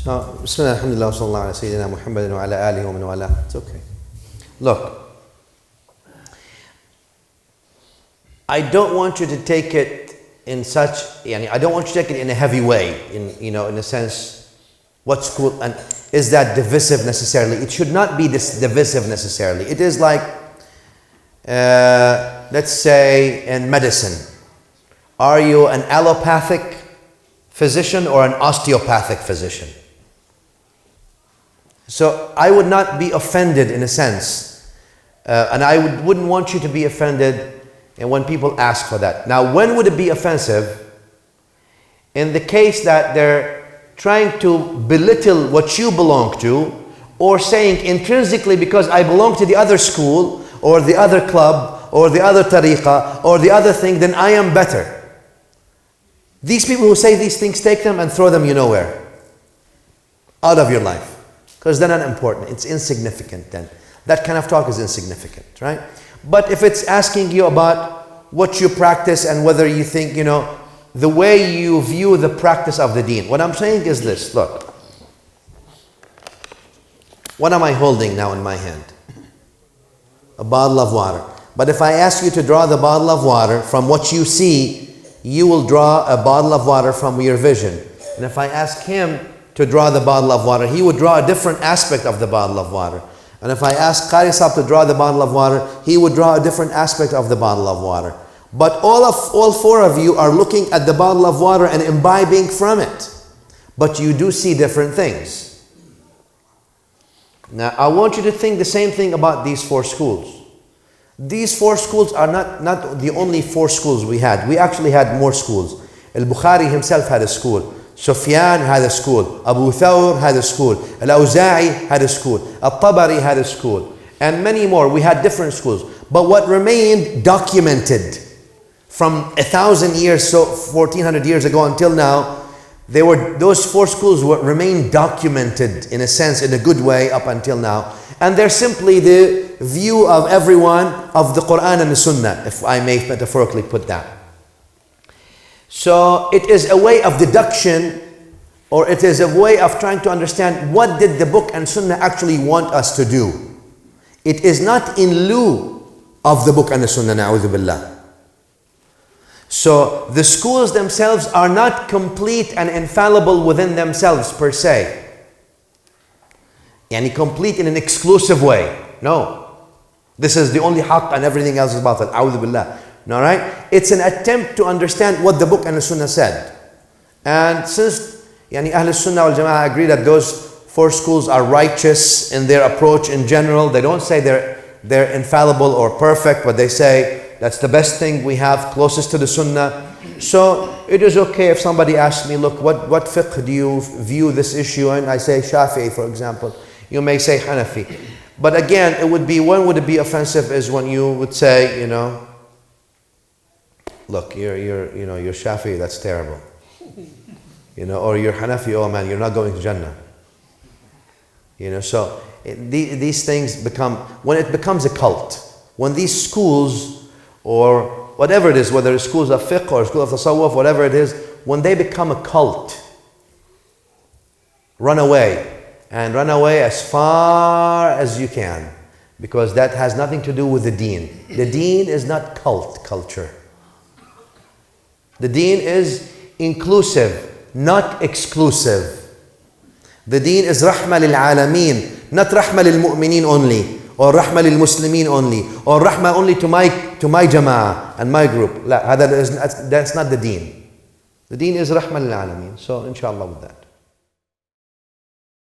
So, Bismillah, alhamdulillah, wa sallallahu ala sayyidina Muhammadin wa ala alihi wa man wala. It's okay. Look, I don't want you to take it in such, I don't want you to take it in a heavy way, in a sense, what school, and is that divisive necessarily? It should not be this divisive necessarily. It is like, let's say in medicine, are you an allopathic physician or an osteopathic physician? So I would not be offended in a sense, and I wouldn't want you to be offended when people ask for that. Now, when would it be offensive? In the case that they're trying to belittle what you belong to, or saying intrinsically because I belong to the other school, or the other club, or the other tariqah, or the other thing, then I am better. These people who say these things, take them and throw them you know where. Out of your life. Because they're not important. It's insignificant then. That kind of talk is insignificant, right? But if it's asking you about what you practice and whether you think, the way you view the practice of the deen. What I'm saying is this, look. What am I holding now in my hand? A bottle of water. But if I ask you to draw the bottle of water from what you see, you will draw a bottle of water from your vision. And if I ask him to draw the bottle of water, he would draw a different aspect of the bottle of water. And if I ask Qari Sahib to draw the bottle of water, he would draw a different aspect of the bottle of water. But all four of you are looking at the bottle of water and imbibing from it. But you do see different things. Now, I want you to think the same thing about these four schools. These four schools are not the only four schools we had. We actually had more schools. Al-Bukhari himself had a school. Sufyan had a school. Abu Thawr had a school. Al-Awza'i had a school. Al-Tabari had a school. And many more. We had different schools. But what remained documented from 1,000 years, so 1,400 years ago until now, those four schools remain documented in a sense, in a good way up until now. And they're simply the view of everyone of the Quran and the Sunnah, if I may metaphorically put that. So it is a way of deduction, or it is a way of trying to understand what did the book and Sunnah actually want us to do. It is not in lieu of the book and the Sunnah, na'udhu billah. So the schools themselves are not complete and infallible within themselves per se. Complete in an exclusive way. No. This is the only haqq and everything else is batil. A'udhu billah. All right? It's an attempt to understand what the book and the Sunnah said. And since Ahl Sunnah wal Jama'ah agree that those four schools are righteous in their approach in general, they don't say they're infallible or perfect, but they say that's the best thing we have closest to the Sunnah. So it is okay if somebody asks me, look, what fiqh do you view this issue? And I say Shafi'i, for example. You may say Hanafi. But again, when would it be offensive is when you would say, look, you're Shafi'i, that's terrible. Or you're Hanafi, oh man, you're not going to Jannah. So these things when it becomes a cult, when these schools, or whatever it is, whether it's schools of fiqh or school of tasawwuf, whatever it is, when they become a cult, run away. And run away as far as you can. Because that has nothing to do with the deen. The deen is not culture. The deen is inclusive, not exclusive. The deen is rahma lil alameen, not rahma lil mu'mineen only, or rahma lil muslimin only, or rahma only to my jama'ah and my group. That's not the deen. The deen is rahma lil alameen. So inshallah with that.